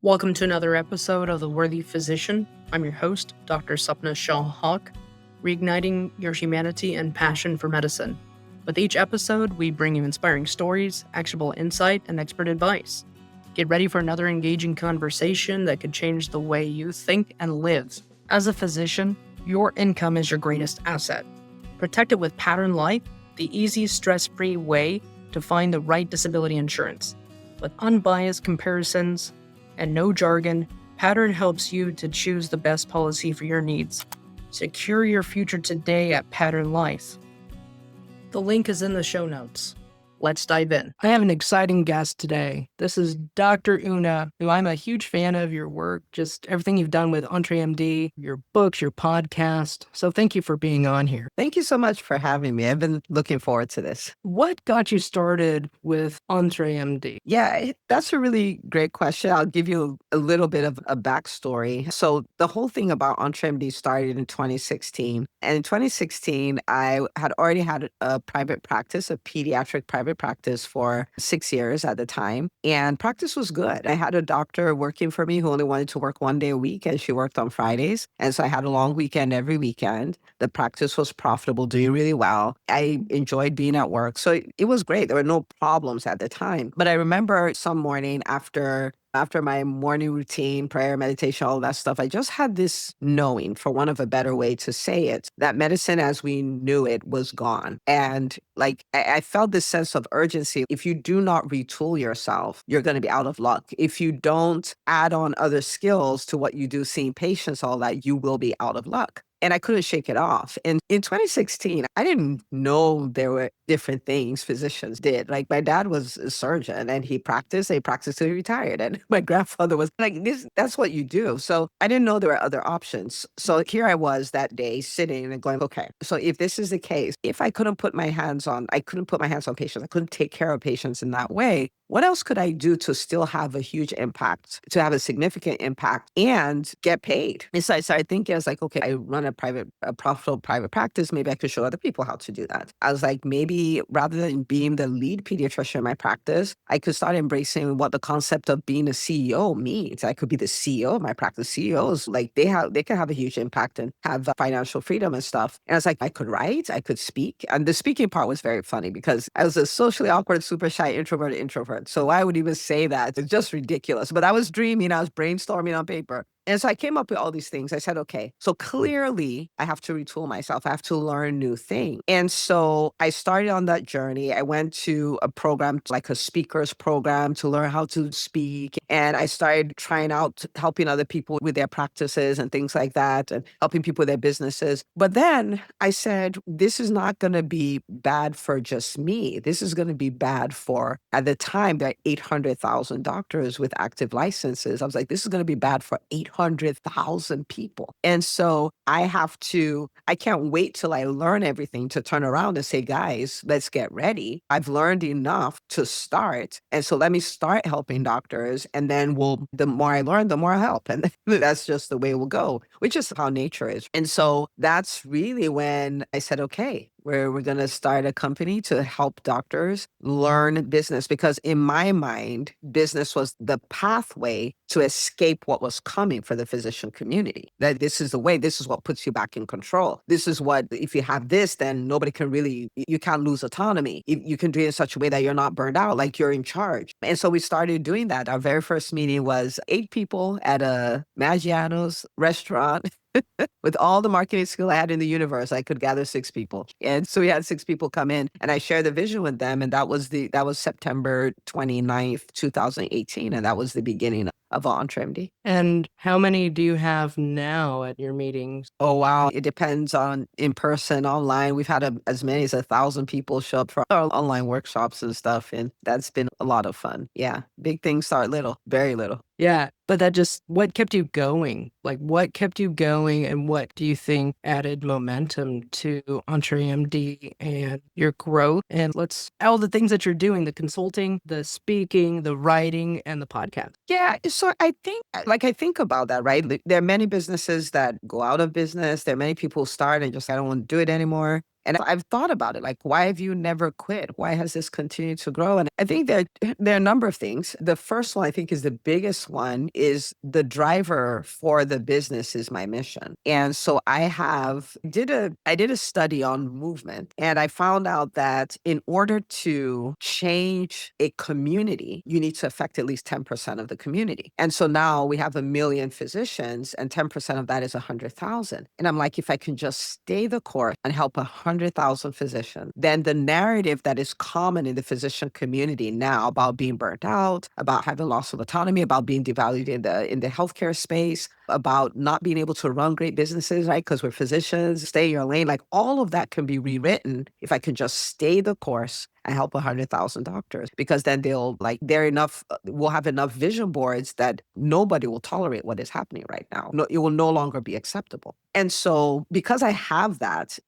Welcome to another episode of The Worthy Physician. I'm your host, Dr. Sapna Shah-Haque, reigniting your humanity and passion for medicine. With each episode, we bring you inspiring stories, actionable insight, and expert advice. Get ready for another engaging conversation that could change the way you think and live. As a physician, your income is your greatest asset. Protect it with Pattern Life, the easy, stress-free way to find the right disability insurance. With unbiased comparisons and no jargon, Pattern helps you to choose the best policy for your needs. Secure your future today at Pattern Life. The link is in the show notes. Let's dive in. I have an exciting guest today. This is Dr. Una, who I'm a huge fan of your work, just everything you've done with EntreMD, your books, your podcast. So thank you for being on here. Thank you so much for having me. I've been looking forward to this. What got you started with EntreMD? Yeah, that's a really great question. I'll give you a little bit of a backstory. So the whole thing about EntreMD started in 2016. And in 2016, I had already had a private practice, a pediatric private practice for 6 years at the time. And practice was good. I had a doctor working for me who only wanted to work 1 day a week, and she worked on Fridays. And so I had a long weekend every weekend. The practice was profitable, doing really well. I enjoyed being at work. So it was great. There were no problems at the time. But I remember some morning after my morning routine, prayer, meditation, all that stuff, I just had this knowing, for want of a better way to say it, that medicine as we knew it was gone. And I felt this sense of urgency. If you do not retool yourself, you're going to be out of luck. If you don't add on other skills to what you do, seeing patients, all that, you will be out of luck. And I couldn't shake it off. And in 2016, I didn't know there were different things physicians did. Like, my dad was a surgeon and he practiced till he retired. And my grandfather was like, that's what you do. So I didn't know there were other options. So here I was that day sitting and going, okay, so if this is the case, if I couldn't put my hands on patients, I couldn't take care of patients in that way, what else could I do to still have a huge impact, to have a significant impact and get paid? And so I started thinking, I was like, okay, I run a profitable private practice. Maybe I could show other people how to do that. I was like, maybe rather than being the lead pediatrician in my practice, I could start embracing what the concept of being a CEO means. I could be the CEO of my practice. CEOs, like they can have a huge impact and have financial freedom and stuff. And I was like, I could write, I could speak. And the speaking part was very funny because I was a socially awkward, super shy introvert. So I would even say that. It's just ridiculous. But I was dreaming, I was brainstorming on paper. And so I came up with all these things. I said, okay, so clearly I have to retool myself. I have to learn new things. And so I started on that journey. I went to a program, like a speaker's program, to learn how to speak. And I started trying out helping other people with their practices and things like that, and helping people with their businesses. But then I said, this is not going to be bad for just me. This is going to be bad for, at the time, there are 800,000 doctors with active licenses. I was like, this is going to be bad for 800,000 people. And so I can't wait till I learn everything to turn around and say, guys, let's get ready. I've learned enough to start. And so let me start helping doctors. And then the more I learn, the more I help. And that's just the way it will go, which is how nature is. And so that's really when I said, okay, we're going to start a company to help doctors learn business, because in my mind, business was the pathway to escape what was coming for the physician community. That this is the way, this is what puts you back in control. This is what, if you have this, then nobody can really, you can't lose autonomy. You can do it in such a way that you're not burned out, like you're in charge. And so we started doing that. Our very first meeting was 8 people at a Maggiano's restaurant. With all the marketing skill I had in the universe, I could gather 6 people. And so we had 6 people come in and I shared the vision with them. And that was September 29th, 2018. And that was the beginning of EntreMD. And how many do you have now at your meetings? Oh, wow. It depends on in person, online. We've had as many as 1,000 people show up for our online workshops and stuff. And that's been a lot of fun. Yeah. Big things start little, very little. Yeah. But what kept you going? Like, what kept you going, and what do you think added momentum to EntreMD and your growth? And all the things that you're doing, the consulting, the speaking, the writing, and the podcast. Yeah. So I think about that, right? There are many businesses that go out of business. There are many people who start and just, I don't want to do it anymore. And I've thought about it, like, why have you never quit? Why has this continued to grow? And I think there are a number of things. The first one, I think, is the biggest one, is the driver for the business is my mission. And so I did a study on movement, and I found out that in order to change a community, you need to affect at least 10% of the community. And so now we have 1 million physicians, and 10% of that is 100,000. And I'm like, if I can just stay the course and help 100,000 physicians, then the narrative that is common in the physician community now about being burnt out, about having loss of autonomy, about being devalued in the healthcare space, about not being able to run great businesses, right? Because we're physicians, stay in your lane. Like, all of that can be rewritten if I can just stay the course and help 100,000 doctors, because then we'll have enough vision boards that nobody will tolerate what is happening right now. No, it will no longer be acceptable. And so because I have that,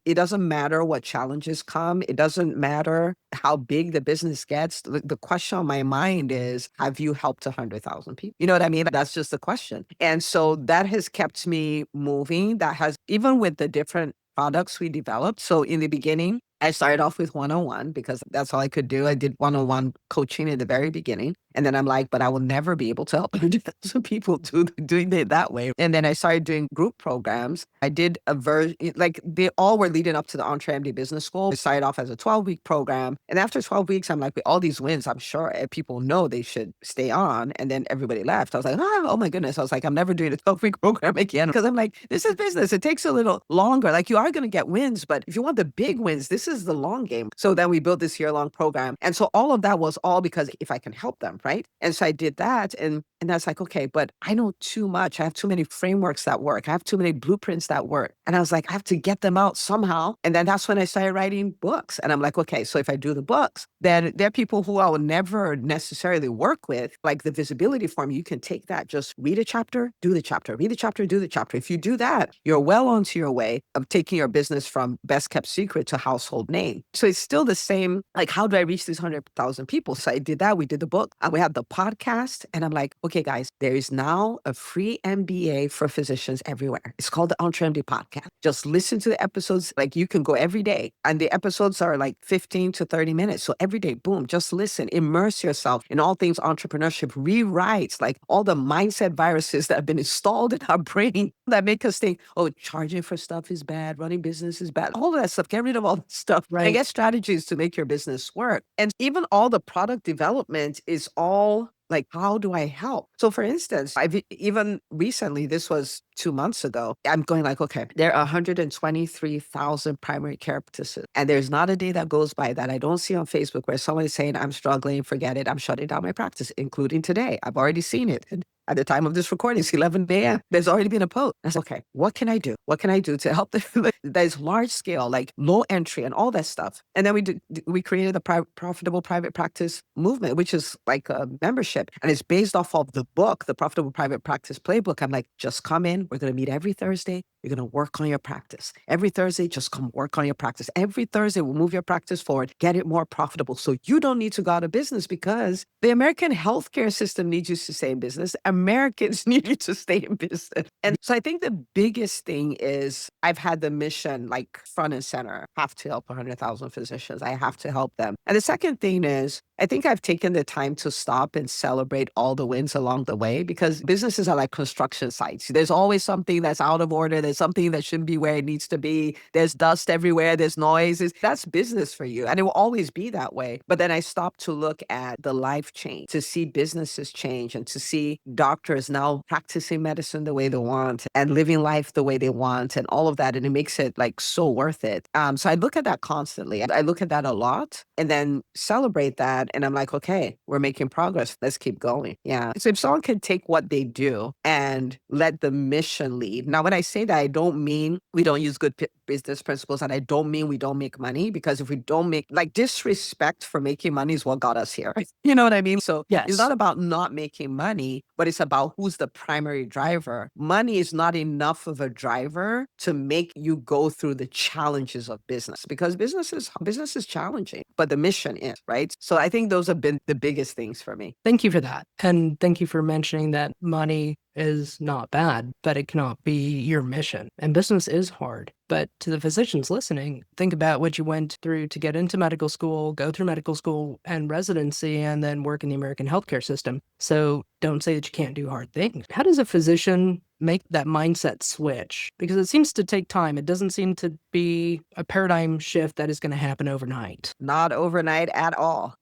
it doesn't matter what challenges come. It doesn't matter how big the business gets. The question on my mind is, have you helped 100,000 people? You know what I mean? That's just the question. And so that has kept me moving. That has, even with the different products we developed. So in the beginning, I started off with 101 because that's all I could do. I did 101 coaching in the very beginning. And then I'm like, but I will never be able to help 100,000 people doing it that way. And then I started doing group programs. I did a version, like, they all were leading up to the EntreMD Business School. It started off as a 12-week program. And after 12 weeks, I'm like, with all these wins, I'm sure people know they should stay on. And then everybody left. I was like, oh my goodness. I was like, I'm never doing a 12-week program again. Because I'm like, this is business. It takes a little longer. Like, you are going to get wins, but if you want the big wins, this is the long game. So then we built this year-long program. And so all of that was all because if I can help them, right? And so I did that. And that's like, okay, but I know too much. I have too many frameworks that work. I have too many blueprints that work. And I was like, I have to get them out somehow. And then that's when I started writing books. And I'm like, okay, so if I do the books, then there are people who I would never necessarily work with, like the visibility formula. You can take that, just read a chapter, do the chapter, read the chapter, do the chapter. If you do that, you're well onto your way of taking your business from best kept secret to household name. So it's still the same, like, how do I reach these 100,000 people? So I did that. We did the book and we had the podcast. And I'm like, okay, guys, there is now a free MBA for physicians everywhere. It's called the EntreMD podcast. Just listen to the episodes. Like, you can go every day. And the episodes are like 15 to 30 minutes. So every day, boom, just listen, immerse yourself in all things entrepreneurship, rewrites like all the mindset viruses that have been installed in our brain that make us think, oh, charging for stuff is bad, running business is bad, all of that stuff. Get rid of all that stuff, right? And get strategies to make your business work. And even all the product development is all like, how do I help? So for instance, I've even recently, this was 2 months ago, I'm going like, okay, there are 123,000 primary care practices. And there's not a day that goes by that I don't see on Facebook where someone is saying, I'm struggling, forget it, I'm shutting down my practice, including today. I've already seen it. And at the time of this recording, it's 11 a.m. There's already been a post. I said, okay, what can I do? What can I do to help them? There's large scale, like low entry and all that stuff. And then we created the Profitable Private Practice movement, which is like a membership. And it's based off of the book, the Profitable Private Practice Playbook. I'm like, just come in. We're going to meet every Thursday. You're going to work on your practice. Every Thursday, just come work on your practice. Every Thursday, we'll move your practice forward, get it more profitable. So you don't need to go out of business, because the American healthcare system needs you to stay in business. Americans need you to stay in business. And so I think the biggest thing is I've had the mission like front and center. I have to help 100,000 physicians. I have to help them. And the second thing is, I think I've taken the time to stop and celebrate all the wins along the way, because businesses are like construction sites. There's always something that's out of order. There's something that shouldn't be where it needs to be. There's dust everywhere. There's noises. That's business for you. And it will always be that way. But then I stopped to look at the life change, to see businesses change, and to see doctors now practicing medicine the way they want and living life the way they want and all of that. And it makes it like so worth it. So I look at that constantly. I look at that a lot and then celebrate that. And I'm like, okay, we're making progress. Let's keep going. Yeah. So if someone can take what they do and let the mission lead. Now, when I say that, I don't mean we don't use good business principles, and I don't mean we don't make money, because if we don't make, like, disrespect for making money is what got us here. You know what I mean? So Yes. It's not about not making money, but it's about who's the primary driver. Money is not enough of a driver to make you go through the challenges of business, because business is challenging, but the mission is, right? So I think those have been the biggest things for me. Thank you for that. And thank you for mentioning that money is not bad, but it cannot be your mission. physician, and business is hard. But to the physicians listening, think about what you went through to get into medical school, go through medical school and residency, and then work in the American healthcare system. So don't say that you can't do hard things. How does a physician make that mindset switch? Because it seems to take time. It doesn't seem to be a paradigm shift that is going to happen overnight. Not overnight at all.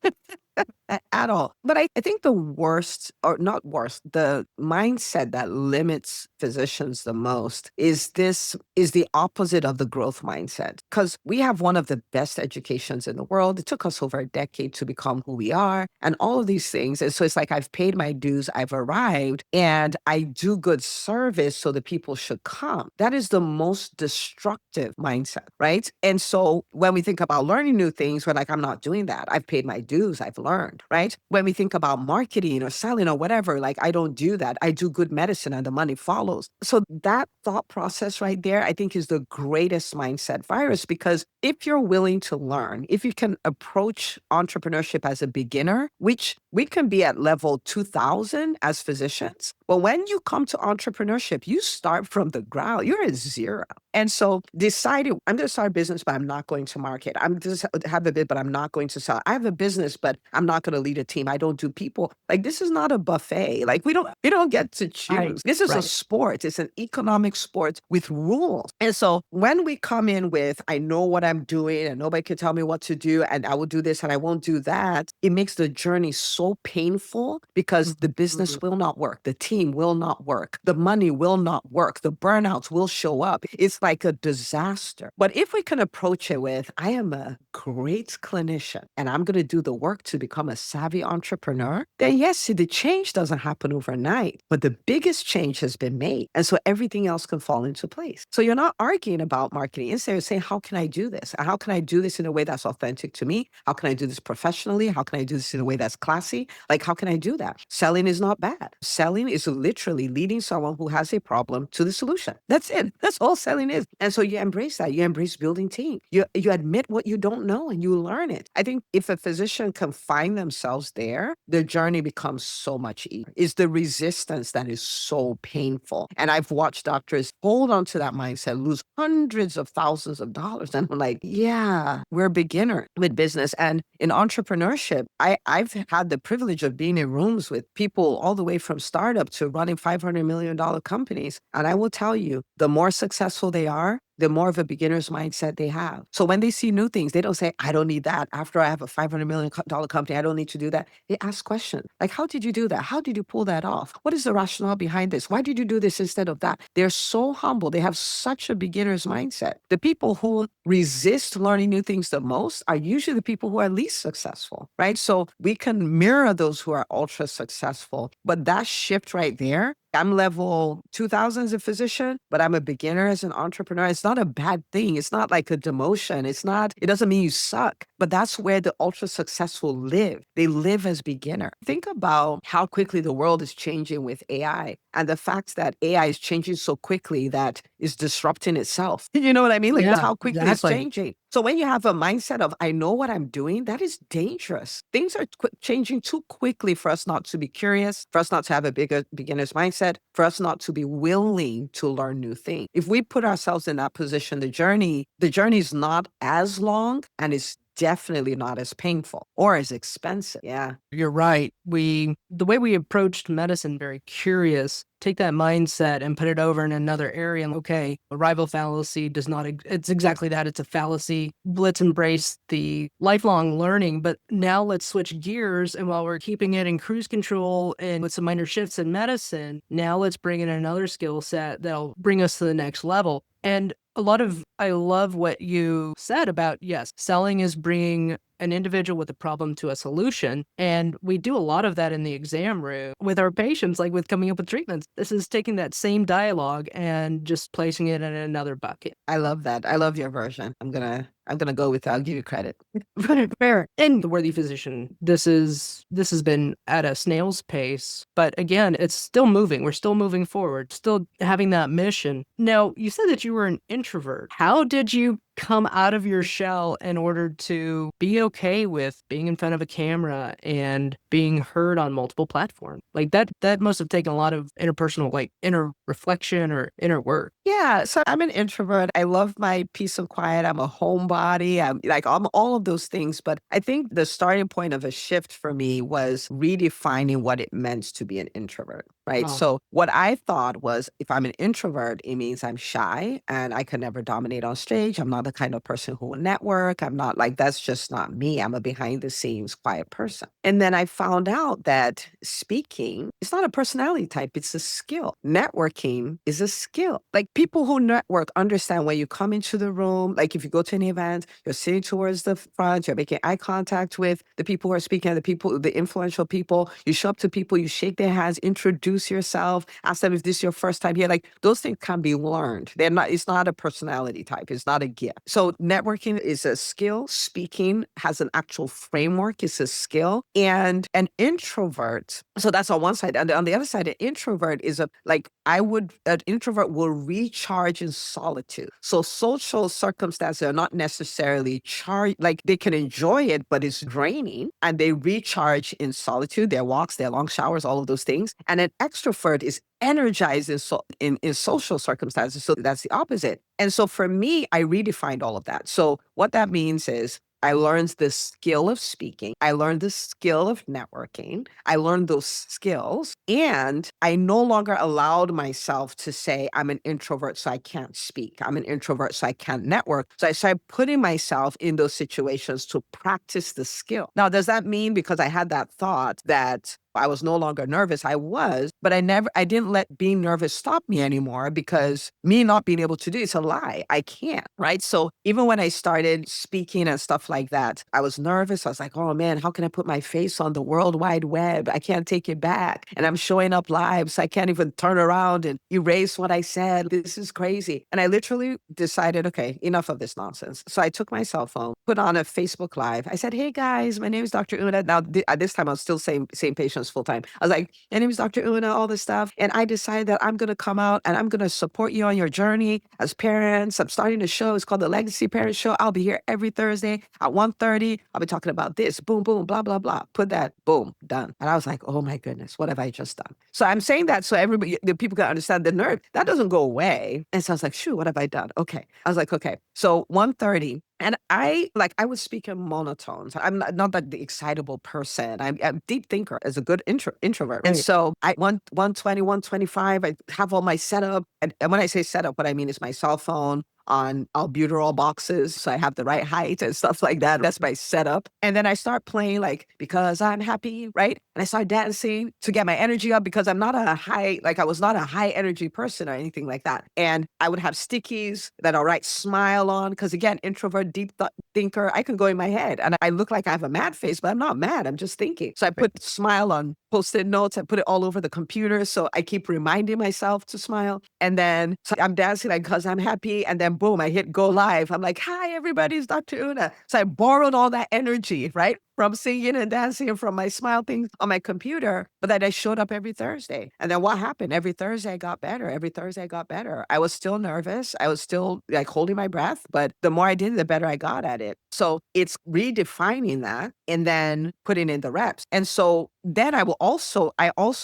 At all. But I think the worst, or not worst, the mindset that limits physicians the most is the opposite of the growth mindset. Because we have one of the best educations in the world. It took us over a decade to become who we are and all of these things. And so it's like I've paid my dues, I've arrived, and I do good service so the people should come. That is the most destructive mindset, right? And so when we think about learning new things, we're like, I'm not doing that. I've paid my dues, I've learned, right? When we think about marketing or selling or whatever, like I don't do that. I do good medicine and the money follows. So that thought process right there, I think is the greatest mindset virus, because if you're willing to learn, if you can approach entrepreneurship as a beginner, which we can be at level 2000 as physicians, but when you come to entrepreneurship, you start from the ground. You're at zero. And so deciding, I'm going to start a business, but I'm not going to market. I'm just have a bit, but I'm not going to sell. I have a business, but I'm not going to lead a team. I don't do people. Like, this is not a buffet. Like, we don't get to choose. Right, This is a right. sport. It's an economic sport with rules. And so when we come in with, I know what I'm doing and nobody can tell me what to do and I will do this and I won't do that, it makes the journey so painful because the business will not work. The team will not work. The money will not work. The burnouts will show up. It's like a disaster. But if we can approach it with, I am a great clinician and I'm going to do the work to become a savvy entrepreneur, then yes, see, the change doesn't happen overnight, but the biggest change has been made. And so everything else can fall into place. So you're not arguing about marketing. Instead, you're saying, how can I do this? How can I do this in a way that's authentic to me? How can I do this professionally? How can I do this in a way that's classy? Like, how can I do that? Selling is not bad. Selling is literally leading someone who has a problem to the solution. That's it. That's all selling is. And so you embrace that. You embrace building team. You admit what you don't know and you learn it. I think if a physician can find themselves there, the journey becomes so much easier. It's the resistance that is so painful. And I've watched doctors hold on to that mindset, lose hundreds of thousands of dollars. And I'm like, yeah, we're a beginner with business. And in entrepreneurship, I've had the privilege of being in rooms with people all the way from startup to running $500 million companies. And I will tell you, the more successful they are, the more of a beginner's mindset they have. So when they see new things, they don't say, I don't need that. After I have a $500 million company, I don't need to do that. They ask questions like, how did you do that? How did you pull that off? What is the rationale behind this? Why did you do this instead of that? They're so humble. They have such a beginner's mindset. The people who resist learning new things the most are usually the people who are least successful, right? So we can mirror those who are ultra successful, but that shift right there, I'm level 2000 as a physician, but I'm a beginner as an entrepreneur. It's not a bad thing. It's not like a demotion. It doesn't mean you suck, but that's where the ultra successful live. They live as beginner. Think about how quickly the world is changing with AI and the fact that AI is changing so quickly that it's disrupting itself. You know what I mean? Like, Yeah, how quickly it's exactly. changing. So when you have a mindset of, I know what I'm doing, that is dangerous. Things are changing too quickly for us not to be curious, for us not to have a bigger beginner's mindset, for us not to be willing to learn new things. If we put ourselves in that position, the journey is not as long and it's definitely not as painful or as expensive. Yeah. You're right. The way we approached medicine, very curious, take that mindset and put it over in another area. Okay, arrival fallacy does not, it's exactly that. It's a fallacy. Let's embrace the lifelong learning, but now let's switch gears. And while we're keeping it in cruise control and with some minor shifts in medicine, now let's bring in another skill set that'll bring us to the next level. And I love what you said about, yes, selling is bringing an individual with a problem to a solution. And we do a lot of that in the exam room with our patients, like with coming up with treatments. This is taking that same dialogue and just placing it in another bucket. I love that. I love your version. I'm gonna go with that. I'll give you credit. Fair. And the worthy physician, this has been at a snail's pace, but again, it's still moving. We're still moving forward, still having that mission. Now, you said that you were an introvert. How did you come out of your shell in order to be okay with being in front of a camera and being heard on multiple platforms? Like that must have taken a lot of interpersonal, like inner reflection or inner work. Yeah, so I'm an introvert. I love my peace and quiet. I'm a homebody. I'm all of those things. But I think the starting point of a shift for me was redefining what it meant to be an introvert, right? Oh, So what I thought was if I'm an introvert, it means I'm shy and I can never dominate on stage. I'm not the kind of person who will network. I'm not like, that's just not me. I'm a behind the scenes quiet person. And then I found out that speaking is not a personality type, it's a skill. Networking is a skill. Like people who network understand when you come into the room, like if you go to an event, you're sitting towards the front, you're making eye contact with the people who are speaking, the influential people. You show up to people, you shake their hands, introduce yourself, ask them if this is your first time here. Like those things can be learned. It's not a personality type, it's not a gift. So networking is a skill. Speaking has an actual framework, it's a skill. And an introvert, so that's on one side. And on the other side, an introvert is an introvert will recharge in solitude. So social circumstances are not necessarily charged, like they can enjoy it, but it's draining and they recharge in solitude, their walks, their long showers, all of those things. And an extrovert is energized in social circumstances. So that's the opposite. And so for me, I redefined all of that. So what that means is I learned the skill of speaking. I learned the skill of networking. I learned those skills. And I no longer allowed myself to say, I'm an introvert, so I can't speak. I'm an introvert, so I can't network. So I started putting myself in those situations to practice the skill. Now, does that mean because I had that thought that I was no longer nervous? I was, but I didn't let being nervous stop me anymore because me not being able to do it's a lie. I can't, right? So even when I started speaking and stuff like that, I was nervous. I was like, oh man, how can I put my face on the World Wide Web? I can't take it back. And I'm showing up live, so I can't even turn around and erase what I said. This is crazy. And I literally decided, okay, enough of this nonsense. So I took my cell phone, put on a Facebook Live. I said, hey guys, my name is Dr. Una. Now, at this time, I was still same patients full time. I was like, my name is Dr. Una, all this stuff. And I decided that I'm going to come out and I'm going to support you on your journey as parents. I'm starting a show. It's called the Legacy Parent Show. I'll be here every Thursday at 1:30. I'll be talking about this, boom, boom, blah, blah, blah. Put that, boom, done. And I was like, oh my goodness, what have I just done? So I'm saying that so the people can understand the nerve. That doesn't go away. And so I was like, shoot, what have I done? Okay. I was like, okay. So 1:30. And I would speak in monotones. I'm not like the excitable person. I'm a deep thinker as a good introvert. And right. so 120, 125, I have all my setup. And when I say setup, what I mean is my cell phone on albuterol boxes. So I have the right height and stuff like that. That's my setup. And then I start playing like, because I'm happy, right? And I start dancing to get my energy up because I was not a high energy person or anything like that. And I would have stickies that I'll write smile on. Cause again, introvert, thinker, I can go in my head and I look like I have a mad face, but I'm not mad. I'm just thinking. So I put smile on Post-it notes. I put it all over the computer. So I keep reminding myself to smile. And then so I'm dancing like, cause I'm happy. And then boom, I hit go live. I'm like, hi, everybody, it's Dr. Una. So I borrowed all that energy, right? From singing and dancing and from my smile things on my computer, but then I showed up every Thursday. And then what happened? Every Thursday I got better. Every Thursday I got better. I was still nervous. I was still like holding my breath, but the more I did, the better I got at it. So it's redefining that and then putting in the reps. And so then I also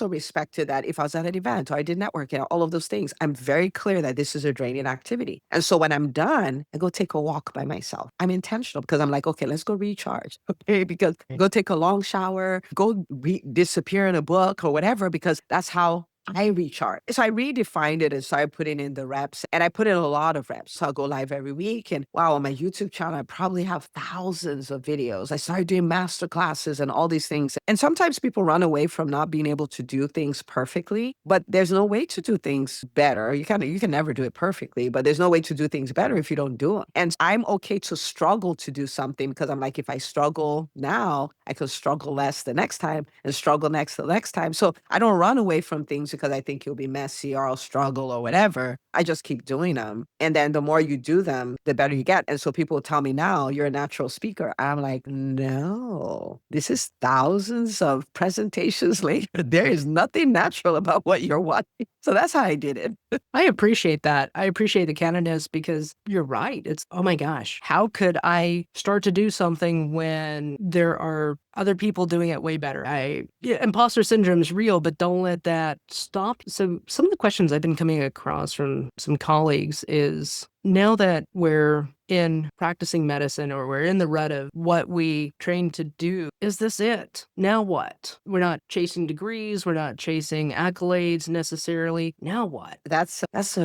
respected that if I was at an event or I did networking, all of those things, I'm very clear that this is a draining activity. And so when I'm done, I go take a walk by myself. I'm intentional because I'm like, okay, let's go recharge. Okay, because go take a long shower, go disappear in a book or whatever, because that's how I recharge. So I redefined it and started putting in the reps, and I put in a lot of reps. So I'll go live every week, and wow, on my YouTube channel, I probably have thousands of videos. I started doing master classes and all these things. And sometimes people run away from not being able to do things perfectly, but there's no way to do things better. You can never do it perfectly, but there's no way to do things better if you don't do them. And I'm okay to struggle to do something because I'm like, if I struggle now, I could struggle less the next time and struggle the next time. So I don't run away from things because I think it'll be messy or I'll struggle or whatever. I just keep doing them. And then the more you do them, the better you get. And so people tell me now, you're a natural speaker. I'm like, no, this is thousands of presentations later. There is nothing natural about what you're watching. So that's how I did it. I appreciate that. I appreciate the candidness because you're right. It's, oh my gosh, how could I start to do something when there are other people doing it way better. Imposter syndrome is real, but don't let that stop. So some of the questions I've been coming across from some colleagues is, now that we're in practicing medicine, or we're in the rut of what we trained to do, is this it? Now what? We're not chasing degrees. We're not chasing accolades necessarily. Now what? That's it's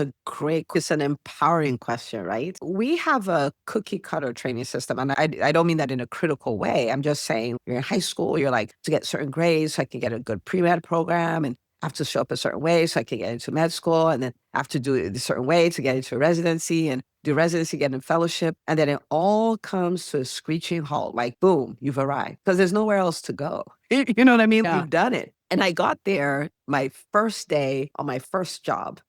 an empowering question, right? We have a cookie cutter training system. And I don't mean that in a critical way. I'm just saying, you're in high school, you're like, to get certain grades so I can get a good pre-med program, and I have to show up a certain way so I can get into med school, and then I have to do it a certain way to get into residency, and do residency, get in fellowship. And then it all comes to a screeching halt, like, boom, you've arrived. Because there's nowhere else to go. You know what I mean? Yeah. You've done it. And I got there my first day on my first job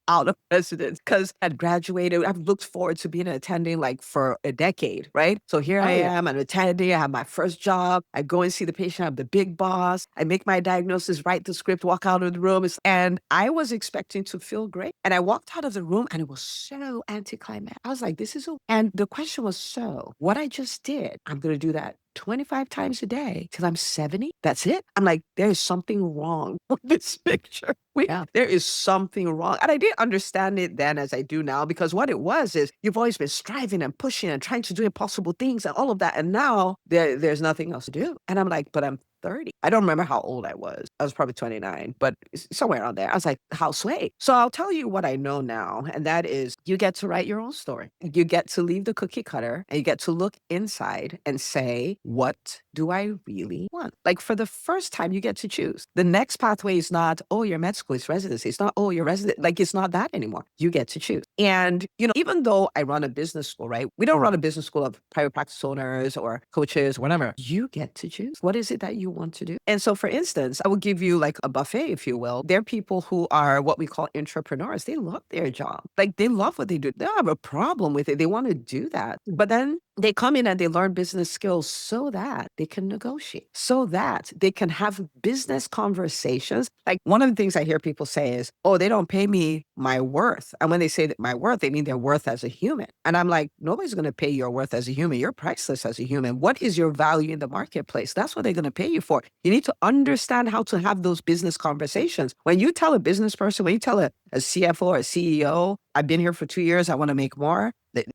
out of residence, because I'd graduated. I've looked forward to being an attending like for a decade, right? So here I am, I'm attending, I have my first job. I go and see the patient, I'm the big boss. I make my diagnosis, write the script, walk out of the room. And I was expecting to feel great. And I walked out of the room and it was so anticlimactic. I was like, and the question was, so what I just did, I'm going to do that 25 times a day till I'm 70. That's it. I'm like, there's something wrong with this picture. There is something wrong. And I didn't understand it then as I do now, because what it was is, you've always been striving and pushing and trying to do impossible things and all of that. And now there's nothing else to do. And I'm like, but I'm 30. I don't remember how old I was. I was probably 29, but somewhere around there. I was like, how sway? So I'll tell you what I know now. And that is, you get to write your own story. You get to leave the cookie cutter, and you get to look inside and say, what do I really want? Like, for the first time, you get to choose. The next pathway is not, oh, your med school, it's residency. It's not, oh, you're resident. Like, it's not that anymore. You get to choose. And, even though I run a business school, right? We don't run a business school of private practice owners or coaches, whatever. You get to choose. What is it that you want to do? And so, for instance, I will give you like a buffet, if you will. There are people who are what we call entrepreneurs. They love their job. Like, they love what they do. They don't have a problem with it. They want to do that. But then they come in and they learn business skills so that they can negotiate, so that they can have business conversations. Like, one of the things I hear people say is, oh, they don't pay me my worth. And when they say that my worth, they mean their worth as a human. And I'm like, nobody's going to pay your worth as a human. You're priceless as a human. What is your value in the marketplace? That's what they're going to pay you for. You need to understand how to have those business conversations. When you tell a business person, when you tell a CFO or a CEO, I've been here for 2 years, I want to make more.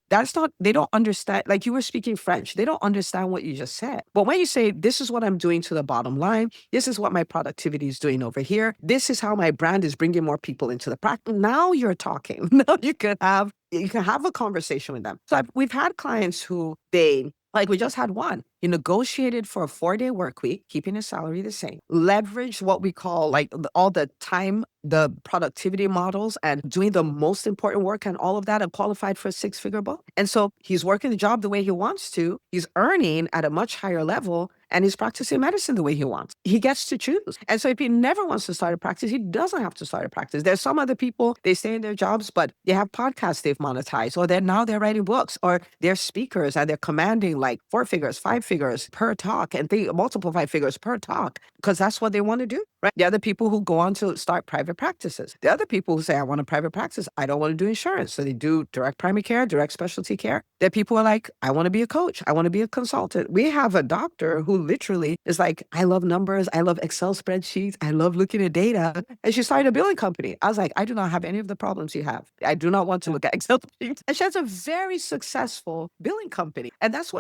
That's not, they don't understand. Like, you were speaking French. They don't understand what you just said. But when you say, this is what I'm doing to the bottom line, this is what my productivity is doing over here, this is how my brand is bringing more people into the practice. Now you're talking. Now you can have a conversation with them. So we've had clients who we just had one. He negotiated for a 4-day work week, keeping his salary the same, leveraged what we call all the time, the productivity models, and doing the most important work and all of that, and qualified for a 6-figure bonus. And so he's working the job the way he wants to. He's earning at a much higher level, and he's practicing medicine the way he wants. He gets to choose. And so if he never wants to start a practice, he doesn't have to start a practice. There's some other people, they stay in their jobs, but they have podcasts they've monetized, or they're writing books, or they're speakers and they're commanding like 4 figures, 5 figures per talk, and multiple 5 figures per talk, because that's what they want to do, right? The other people who go on to start private practices. The other people who say, I want a private practice, I don't want to do insurance. So they do direct primary care, direct specialty care. There are people who are like, I want to be a coach, I want to be a consultant. We have a doctor who literally is like, I love numbers, I love Excel spreadsheets, I love looking at data. And she started a billing company. I was like, I do not have any of the problems you have. I do not want to look at Excel spreadsheets. And she has a very successful billing company. And that's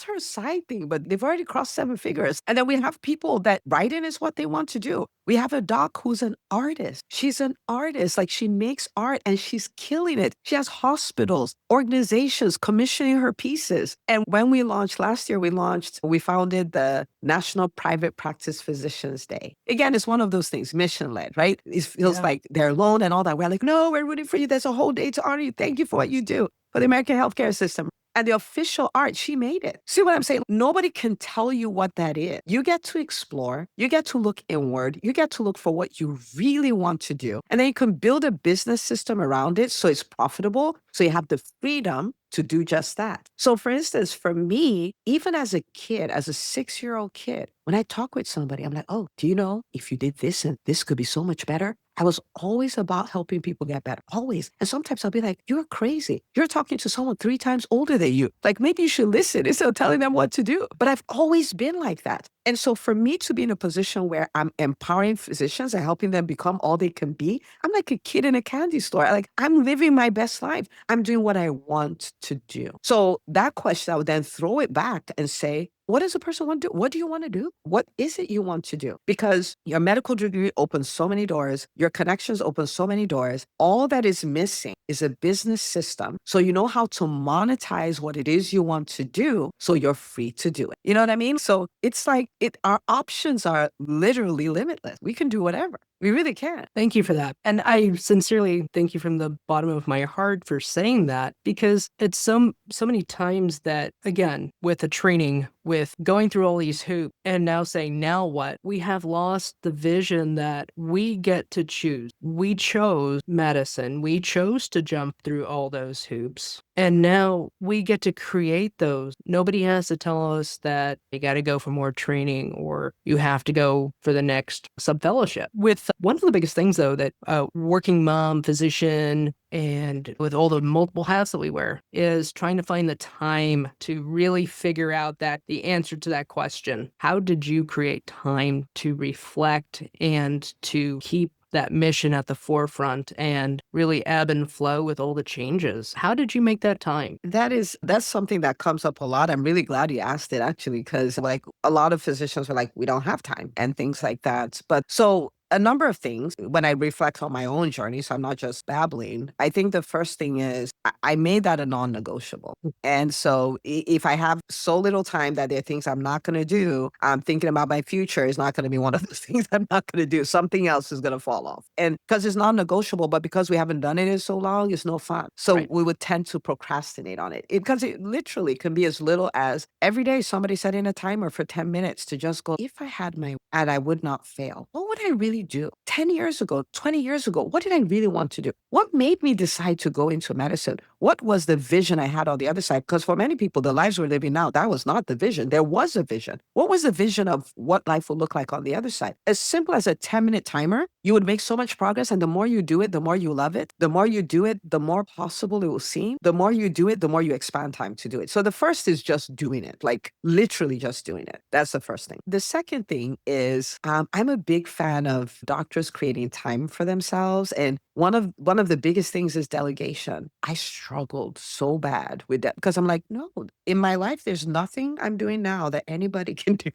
her side thing, but they've already crossed 7 figures. And then we have people that writing is what they want to do. We have a doc who's an artist. She's an artist. Like, she makes art and she's killing it. She has hospitals, organizations commissioning her pieces. And when we launched last year, we founded the National Private Practice Physicians Day. Again, it's one of those things, mission-led, right? It feels like they're alone and all that. We're like, no, we're rooting for you. There's a whole day to honor you. Thank you for what you do for the American healthcare system. And the official art, she made it. See what I'm saying? Nobody can tell you what that is. You get to explore. You get to look inward. You get to look for what you really want to do. And then you can build a business system around it so it's profitable. So you have the freedom to do just that. So for instance, for me, even as a kid, as a 6-year-old kid, when I talk with somebody, I'm like, oh, do you know if you did this and this could be so much better? I was always about helping people get better, always. And sometimes I'll be like, you're crazy. You're talking to someone 3 times older than you. Like, maybe you should listen instead of telling them what to do. But I've always been like that. And so for me to be in a position where I'm empowering physicians and helping them become all they can be, I'm like a kid in a candy store. Like, I'm living my best life. I'm doing what I want to do. So that question, I would then throw it back and say, what does a person want to do? What do you want to do? What is it you want to do? Because your medical degree opens so many doors, your connections open so many doors. All that is missing is a business system. So you know how to monetize what it is you want to do, so you're free to do it. You know what I mean? So it's like our options are literally limitless. We can do whatever. We really can. Thank you for that. And I sincerely thank you from the bottom of my heart for saying that, because it's so many times that, again, with the training, with going through all these hoops and now saying, now what? We have lost the vision that we get to choose. We chose medicine. We chose to jump through all those hoops. And now we get to create those. Nobody has to tell us that you got to go for more training or you have to go for the next sub-fellowship. With one of the biggest things, though, that working mom, physician, and with all the multiple hats that we wear, is trying to find the time to really figure out that the answer to that question. How did you create time to reflect and to keep that mission at the forefront and really ebb and flow with all the changes? How did you make that time? That's something that comes up a lot. I'm really glad you asked it, actually, because like a lot of physicians are like, we don't have time and things like that. But so a number of things when I reflect on my own journey, so I'm not just babbling. I think the first thing is I made that a non-negotiable. And so if I have so little time that there are things I'm not going to do, I'm thinking about my future is not going to be one of those things I'm not going to do. Something else is going to fall off. And because it's non-negotiable, but because we haven't done it in so long, it's no fun. So Right. we would tend to procrastinate on it because it literally can be as little as every day somebody setting a timer for 10 minutes to just go, if I had my, and I would not fail, what would I really do? 10 years ago, 20 years ago, what did I really want to do? What made me decide to go into medicine? What was the vision I had on the other side? Because for many people, the lives we're living now, that was not the vision. There was a vision. What was the vision of what life would look like on the other side? As simple as a 10-minute timer, you would make so much progress. And the more you do it, the more you love it. The more you do it, the more possible it will seem. The more you do it, the more you expand time to do it. So the first is just doing it, like literally just doing it. That's the first thing. The second thing is I'm a big fan of doctors creating time for themselves. And one of the biggest things is delegation. I struggled so bad with that because I'm like, no, in my life, there's nothing I'm doing now that anybody can do.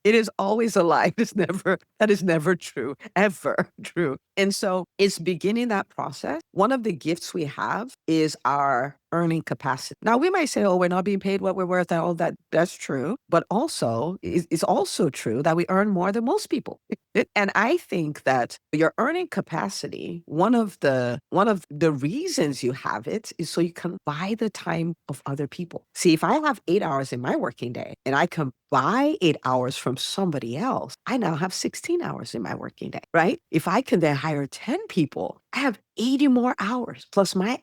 It is always a lie. That is never true, ever true. And so it's beginning that process. One of the gifts we have is our earning capacity. Now we might say, oh, we're not being paid what we're worth and all that. That's true. But also it's also true that we earn more than most people. And I think that your earning capacity, one of the reasons you have it is so you can buy the time of other people. See, if I have 8 hours in my working day and I can buy 8 hours from somebody else, I now have 16 hours in my working day, right? If I can then hire 10 people, I have 80 more hours plus my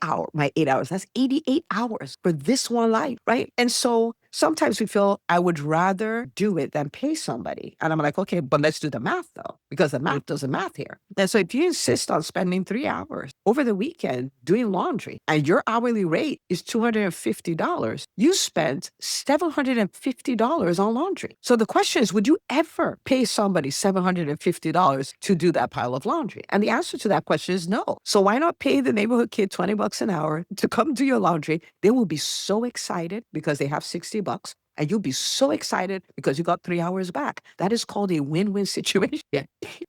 8 hours. That's 88 hours for this one life, right? And so sometimes we feel I would rather do it than pay somebody. And I'm like, okay, but let's do the math though, because the math doesn't math here. And so if you insist on spending 3 hours over the weekend doing laundry and your hourly rate is $250, you spent $750 on laundry. So the question is, would you ever pay somebody $750 to do that pile of laundry? And the answer to that question is no. So why not pay the neighborhood kid $20 an hour to come do your laundry? They will be so excited because they have $60. And you'll be so excited because you got 3 hours back. That is called a win-win situation. Yeah.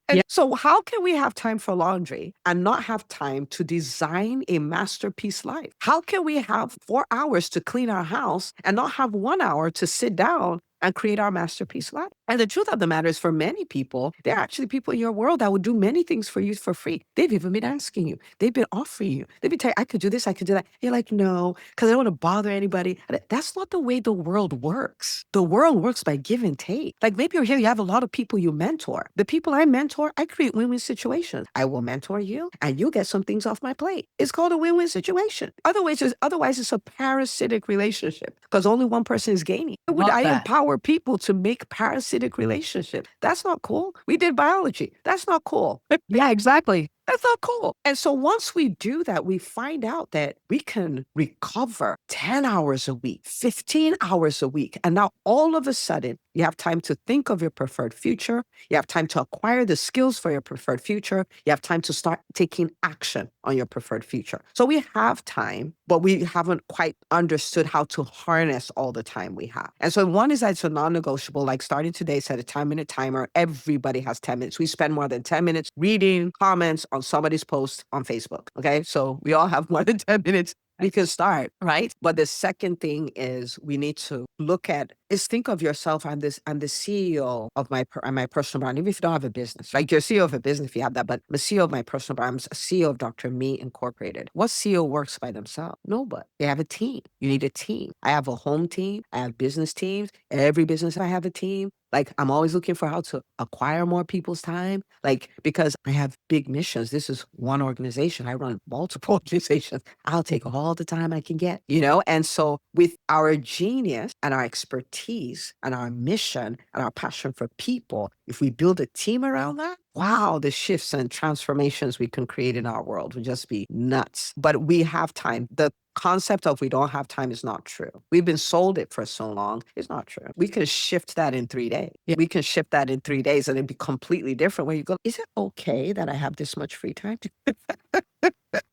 And so how can we have time for laundry and not have time to design a masterpiece life? How can we have 4 hours to clean our house and not have 1 hour to sit down and create our masterpiece life? And the truth of the matter is, for many people, there are actually people in your world that would do many things for you for free. They've even been asking you. They've been offering you. They've been telling you, I could do this, I could do that. You're like, no, because I don't want to bother anybody. That's not the way the world works. The world works by give and take. Like maybe you're here, you have a lot of people you mentor. The people I mentor, I create win-win situations. I will mentor you and you'll get some things off my plate. It's called a win-win situation. Otherwise, it's a parasitic relationship because only one person is gaining. Would I empower people to make parasitic relationships? That's not cool. We did biology. That's not cool. Yeah, exactly. That's not cool. And so once we do that, we find out that we can recover 10 hours a week, 15 hours a week. And now all of a sudden, you have time to think of your preferred future. You have time to acquire the skills for your preferred future. You have time to start taking action on your preferred future. So we have time, but we haven't quite understood how to harness all the time we have. And so one is that it's a non-negotiable, like starting today, set a 10-minute timer. Everybody has 10 minutes. We spend more than 10 minutes reading comments on somebody's post on Facebook. Okay. So we all have more than 10 minutes. We can start, right? But the second thing is we need to look at is think of yourself. I'm the CEO of my personal brand. Even if you don't have a business, like you're CEO of a business if you have that, but I'm a CEO of my personal brand. I'm a CEO of Dr. Me Incorporated. What CEO works by themselves? Nobody. They have a team. You need a team. I have a home team. I have business teams. Every business I have a team. Like I'm always looking for how to acquire more people's time. Like, because I have big missions. This is one organization. I run multiple organizations. I'll take all the time I can get, you know? And so with our genius and our expertise and our mission and our passion for people, if we build a team around that, wow, the shifts and transformations we can create in our world would just be nuts. But we have time. The concept of we don't have time is not true. We've been sold it for so long. It's not true. We can shift that in 3 days. Yeah. We can shift that in 3 days and it'd be completely different where you go, is it okay that I have this much free time?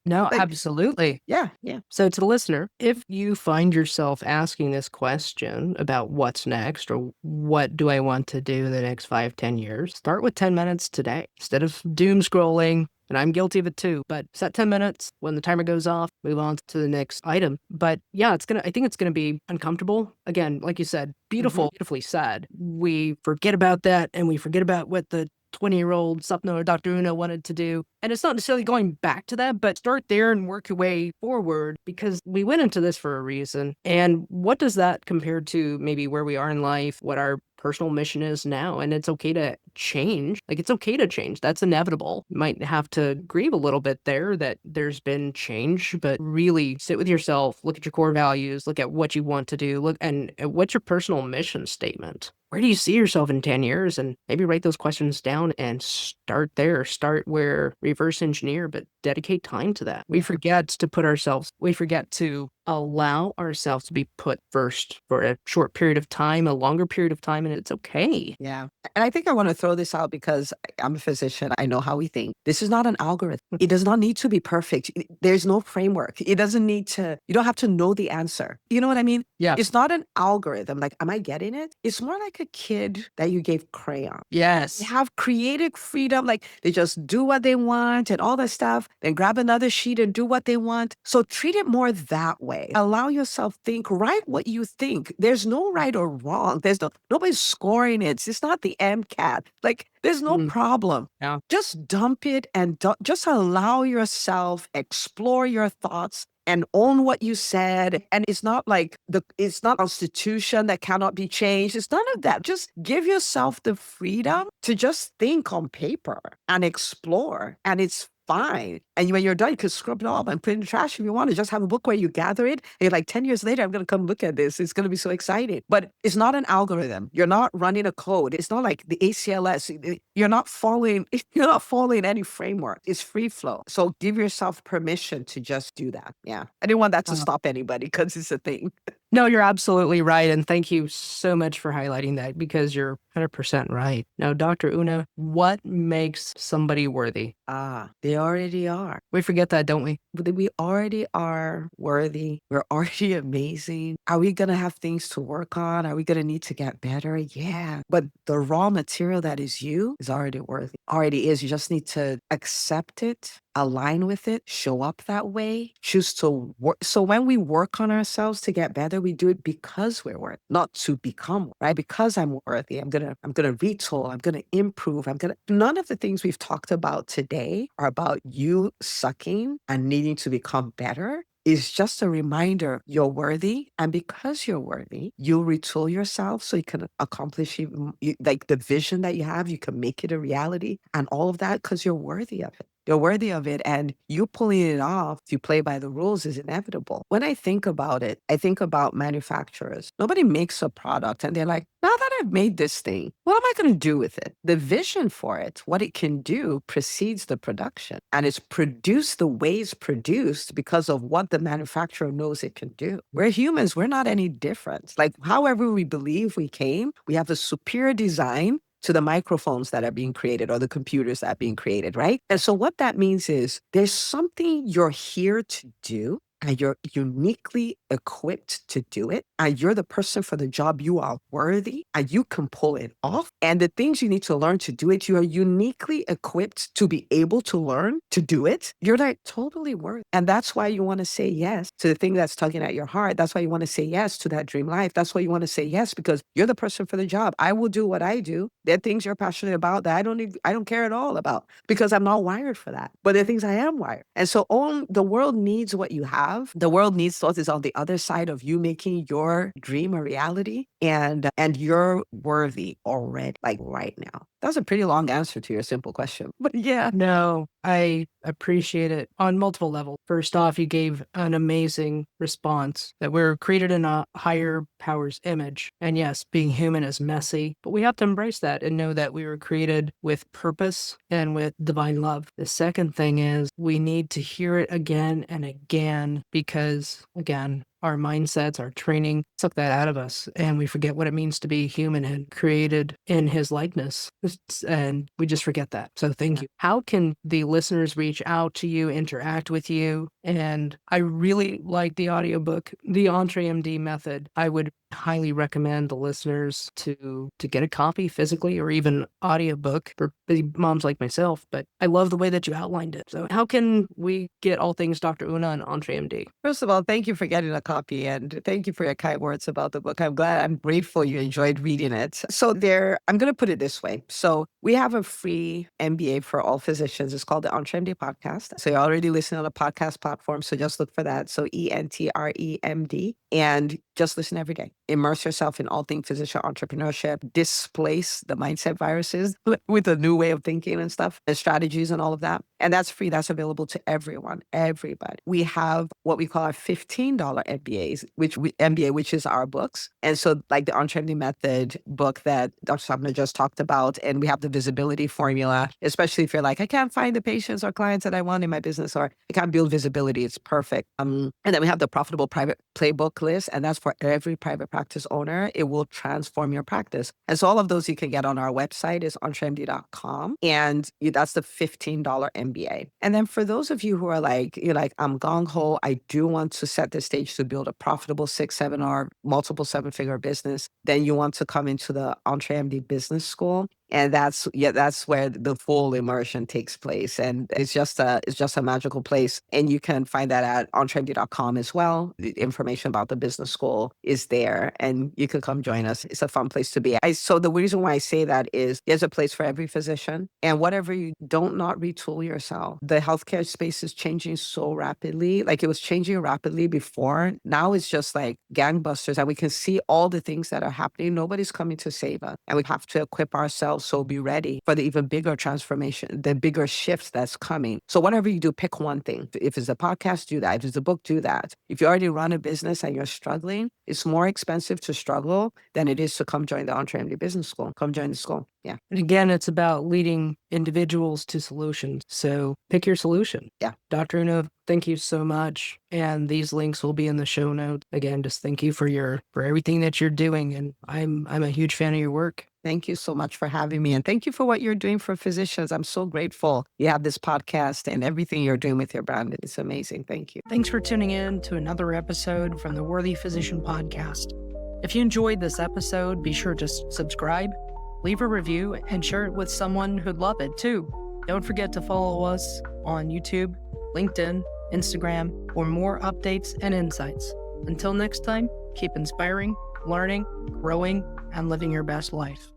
No, Like, absolutely. yeah. So to the listener, if you find yourself asking this question about what's next or what do I want to do in the next 5, 10 years, start with 10 minutes today instead of doom scrolling. And I'm guilty of it too, but set 10 minutes. When the timer goes off, move on to the next item. But yeah, I think it's going to be uncomfortable. Again, like you said, beautifully said. We forget about that and we forget about what the 20-year-old Sapna or Dr. Una wanted to do. And it's not necessarily going back to that, but start there and work your way forward because we went into this for a reason. And what does that compare to maybe where we are in life, what our personal mission is now? And it's okay to change. Like, it's okay to change. That's inevitable. You might have to grieve a little bit there that there's been change, but really sit with yourself, look at your core values, look at what you want to do, look and what's your personal mission statement? Where do you see yourself in 10 years? And maybe write those questions down and start there. Start where reverse engineer, but dedicate time to that. We forget to allow ourselves to be put first for a short period of time, a longer period of time, and it's okay. Yeah. And I think I want to throw this out because I'm a physician. I know how we think. This is not an algorithm. It does not need to be perfect. There's no framework. It doesn't need to, you don't have to know the answer. You know what I mean? Yeah. It's not an algorithm. Like, am I getting it? It's more like a kid that you gave crayon. Yes. They have creative freedom. Like, they just do what they want and all that stuff, then grab another sheet and do what they want. So treat it more that way. Allow yourself think, write what you think. There's no right or wrong. Nobody's scoring it. It's not the MCAT. Like, there's no problem. Yeah. Just dump it and just allow yourself, explore your thoughts and own what you said. And it's not like it's not a constitution that cannot be changed. It's none of that. Just give yourself the freedom to just think on paper and explore. And it's fine. And when you're done, you can scrub it off and put it in the trash if you want to. Just have a book where you gather it. And you're like, 10 years later, I'm going to come look at this. It's going to be so exciting. But it's not an algorithm. You're not running a code. It's not like the ACLS. You're not following any framework. It's free flow. So give yourself permission to just do that. Yeah. I didn't want that to stop anybody because it's a thing. No, you're absolutely right. And thank you so much for highlighting that because you're 100% right. Now, Dr. Una, what makes somebody worthy? They already are. We forget that, don't we? We already are worthy. We're already amazing. Are we going to have things to work on? Are we going to need to get better? Yeah. But the raw material that is you is already worthy. Already is. You just need to accept it, align with it, show up that way, choose to work. So when we work on ourselves to get better, we do it because we're worthy, not to become, right? Because I'm worthy. I'm gonna retool. I'm gonna improve. None of the things we've talked about today are about you sucking and needing to become better. Is just a reminder you're worthy. And because you're worthy, you'll retool yourself so you can accomplish like the vision that you have, you can make it a reality and all of that because you're worthy of it. You're worthy of it. And you pulling it off to play by the rules is inevitable. When I think about it, I think about manufacturers. Nobody makes a product and they're like, now that I've made this thing. What am I going to do with it? The vision for it, what it can do, precedes the production. And it's produced the way it's produced because of what the manufacturer knows it can do. We're humans. We're not any different. Like, however we believe we came, we have a superior design to the microphones that are being created or the computers that are being created, right? And so what that means is there's something you're here to do, and you're uniquely equipped to do it, and you're the person for the job. You are worthy, and you can pull it off. And the things you need to learn to do it, you are uniquely equipped to be able to learn to do it. You're like totally worthy. And that's why you want to say yes to the thing that's tugging at your heart. That's why you want to say yes to that dream life. That's why you want to say yes, because you're the person for the job. I will do what I do. There are things you're passionate about that I don't care at all about, because I'm not wired for that. But there are things I am wired. And so the world needs what you have. The world needs what is on the other side of you making your dream a reality. And you're worthy already, like right now. That was a pretty long answer to your simple question. But yeah. No, I appreciate it on multiple levels. First off, you gave an amazing response that we're created in a higher power's image. And yes, being human is messy, but we have to embrace that and know that we were created with purpose and with divine love. The second thing is we need to hear it again and again because, again, our mindsets, our training suck that out of us, and we forget what it means to be human and created in his likeness. And we just forget that. So thank you. How can the listeners reach out to you, interact with you? And I really like the audiobook, the EntreMD method. I would highly recommend the listeners to get a copy physically or even audiobook for busy moms like myself. But I love the way that you outlined it. So how can we get all things Dr. Una and EntreMD? First of all, thank you for getting a copy, and thank you for your kind words about the book. I'm grateful you enjoyed reading it. So I'm going to put it this way. So we have a free MBA for all physicians. It's called the EntreMD podcast. So you're already listening on a podcast platform. So just look for that. So ENTREMD, and just listen every day. Immerse yourself in all things physician entrepreneurship, displace the mindset viruses with a new way of thinking and stuff, and strategies and all of that. And that's free. That's available to everyone, everybody. We have what we call our $15 MBAs, which is our books. And so like the EntreMD method book that Dr. Sapna just talked about, and we have the visibility formula, especially if you're like, I can't find the patients or clients that I want in my business, or I can't build visibility. It's perfect. And then we have the profitable private playbook list, and that's for every private practice owner. It will transform your practice. And so all of those you can get on our website is entremd.com. And that's the $15 MBA. And then for those of you who are like, you're like, I'm gung-ho, I do want to set the stage to build a profitable 6, 7, or multiple 7-figure business, then you want to come into the EntreMD Business School. And that's where the full immersion takes place. And it's just a magical place. And you can find that at entremd.com as well. The information about the business school is there, and you can come join us. It's a fun place to be. So the reason why I say that is there's a place for every physician, and whatever you don't, not retool yourself. The healthcare space is changing so rapidly. Like it was changing rapidly before. Now it's just like gangbusters, and we can see all the things that are happening. Nobody's coming to save us, and we have to equip ourselves. So be ready for the even bigger transformation, the bigger shift that's coming. So whatever you do, pick one thing. If it's a podcast, do that. If it's a book, do that. If you already run a business and you're struggling, it's more expensive to struggle than it is to come join the EntreMD Business School. Come join the school. Yeah. And again, it's about leading individuals to solutions. So pick your solution. Yeah. Dr. Una, thank you so much. And these links will be in the show notes. Again, just thank you for everything that you're doing. And I'm a huge fan of your work. Thank you so much for having me. And thank you for what you're doing for physicians. I'm so grateful you have this podcast and everything you're doing with your brand. It's amazing. Thank you. Thanks for tuning in to another episode from the Worthy Physician Podcast. If you enjoyed this episode, be sure to subscribe, leave a review, and share it with someone who'd love it too. Don't forget to follow us on YouTube, LinkedIn, Instagram for more updates and insights. Until next time, keep inspiring, learning, growing, and living your best life.